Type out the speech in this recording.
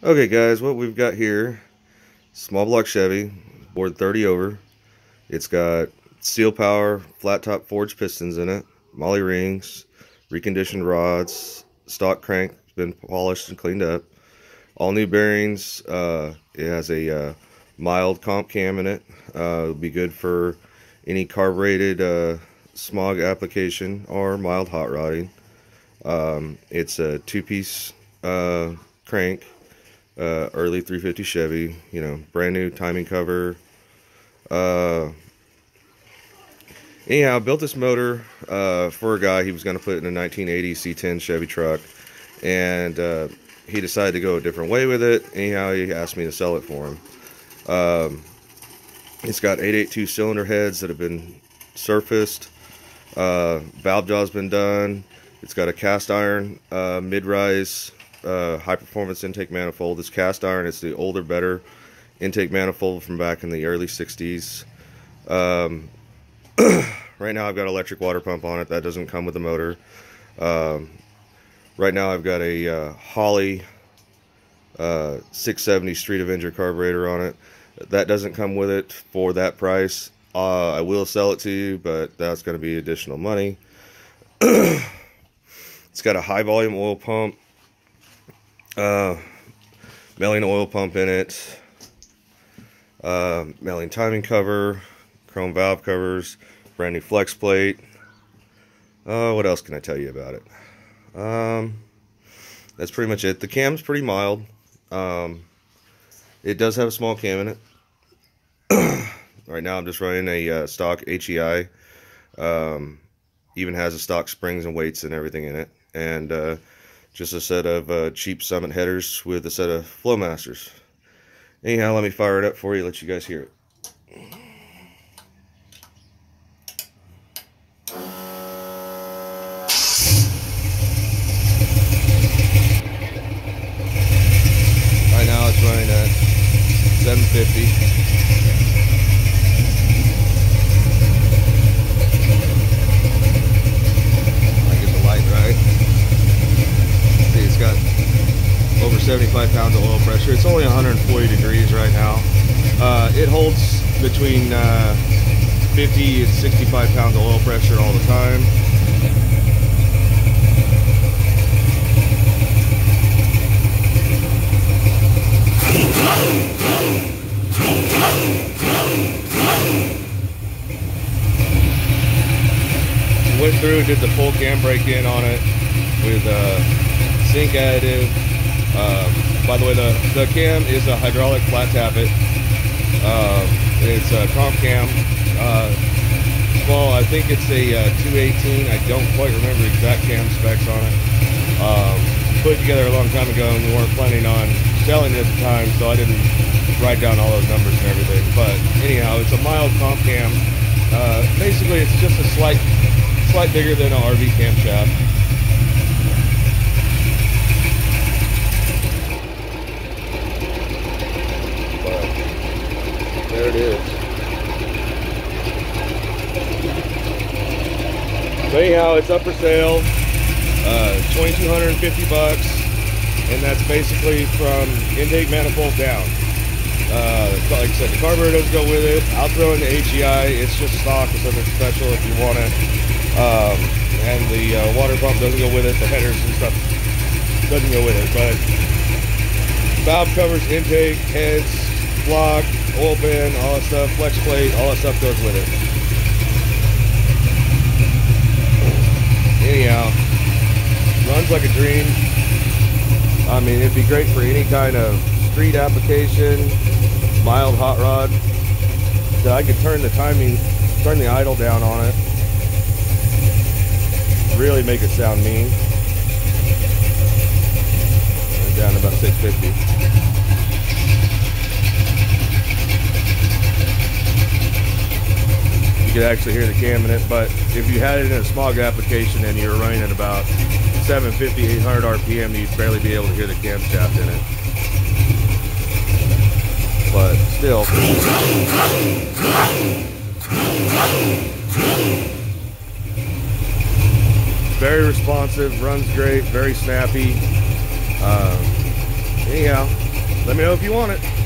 Okay guys, what we've got here, small block Chevy, bored 30 over. It's got steel power, flat top forged pistons in it, molly rings, reconditioned rods, stock crank, been polished and cleaned up. All new bearings. It has a mild comp cam in it. It'll be good for any carbureted smog application or mild hot rodding. It's a two-piece crank. Early 350 Chevy, brand new timing cover. Anyhow, I built this motor for a guy. He was going to put it in a 1980 C10 Chevy truck, and he decided to go a different way with it. Anyhow, he asked me to sell it for him. It's got 882 cylinder heads that have been surfaced. Valve jaw's been done. It's got a cast iron mid-rise high performance intake manifold. It's cast iron. It's the older, better intake manifold from back in the early 60s. Right now I've got electric water pump on it. That doesn't come with the motor. Right now I've got a Holley 670 Street Avenger carburetor on it. That doesn't come with it for that price. I will sell it to you, but that's going to be additional money. It's got a high volume oil pump, Melling oil pump in it, Melling timing cover, chrome valve covers, brand new flex plate. What else can I tell you about it? That's pretty much it. The cam's pretty mild. It does have a small cam in it. Right now I'm just running a stock HEI. Even has a stock springs and weights and everything in it. And just a set of cheap Summit headers with a set of Flowmasters. Anyhow, let me fire it up for you, let you guys hear it. Right now it's running at 750. Got over 75 pounds of oil pressure. It's only 140 degrees right now. It holds between 50 and 65 pounds of oil pressure all the time. Went through, did the full cam break in on it with sync additive. By the way, the cam is a hydraulic flat tappet. It's a comp cam. Small, I think it's a 218. I don't quite remember exact cam specs on it. Put it together a long time ago, and we weren't planning on selling it at the time, so I didn't write down all those numbers and everything. But anyhow, it's a mild comp cam. Basically, it's just a slight bigger than an RV camshaft. There it is. So anyhow, it's up for sale, $2,250, and that's basically from intake manifold down. Like I said, the carburetor doesn't go with it. I'll throw in the HEI. It's just stock or something special if you want it. And the water pump doesn't go with it. The headers and stuff doesn't go with it. But valve covers, intake, heads, block, oil pan, all that stuff, flex plate, all that stuff goes with it. Anyhow, runs like a dream. I mean, it'd be great for any kind of street application, mild hot rod. So I could turn the idle down on it, really make it sound mean. And down to about 650. You could actually hear the cam in it, but if you had it in a smog application and you were running at about 750, 800 RPM, you'd barely be able to hear the camshaft in it. But still, very responsive, runs great, very snappy. Anyhow, let me know if you want it.